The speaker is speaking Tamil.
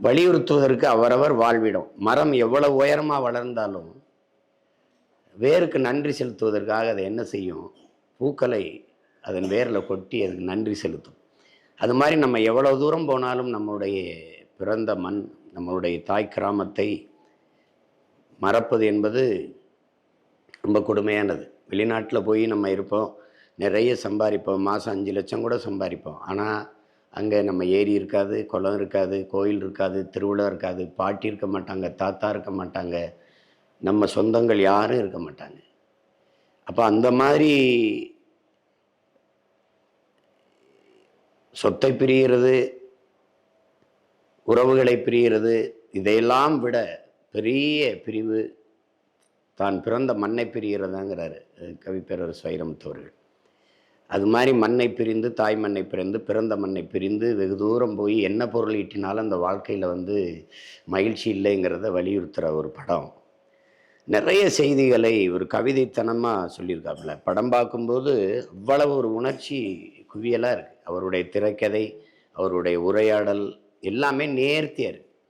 வலியுறுத்துவதற்கு அவரவர் வாழ்விடம். மரம் எவ்வளவு உயரமாக வளர்ந்தாலும் வேருக்கு நன்றி செலுத்துவதற்காக அதை என்ன செய்யும்? பூக்களை அதன் வேரில் கொட்டி அதுக்கு நன்றி செலுத்தும். அது மாதிரி நம்ம எவ்வளவு தூரம் போனாலும் நம்முடைய பிறந்த மண், நம்மளுடைய தாய் கிராமத்தை மறப்பது என்பது ரொம்ப கொடுமையானது. வெளிநாட்டில் போய் நம்ம இருப்போம், நிறைய சம்பாதிப்போம், மாதம் 5 லட்சம் கூட சம்பாதிப்போம். ஆனால் அங்கே நம்ம ஏரி இருக்காது, குளம் இருக்காது, கோயில் இருக்காது, திருவிழா இருக்காது, பாட்டி இருக்க மாட்டாங்க, தாத்தா இருக்க மாட்டாங்க, நம்ம சொந்தங்கள் யாரும் இருக்க மாட்டாங்க. அப்போ அந்த மாதிரி சொத்தை பிரிகிறது, உறவுகளை பிரிகிறது, இதையெல்லாம் விட பெரிய பிரிவு தான் பிறந்த மண்ணை பிரிகிறதாங்கிறாரு கவிப்பேரரசு வைரமுத்து அவர்கள். அது மாதிரி மண்ணை பிரிந்து, தாய் மண்ணை பிரிந்து, பிறந்த மண்ணை பிரிந்து வெகு தூரம் போய் என்ன பொருள் ஈட்டினாலும் அந்த வாழ்க்கையில் மகிழ்ச்சி இல்லைங்கிறத வலியுறுத்துகிற ஒரு படம். நிறைய செய்திகளை ஒரு கவிதைத்தனமாக சொல்லியிருக்காப்புல. படம் பார்க்கும்போது அவ்வளவு ஒரு உணர்ச்சி குவியலாக இருக்குது. அவருடைய திரைக்கதை, அவருடைய உரையாடல் எல்லாமே நேர்த்தியாக இருக்குது.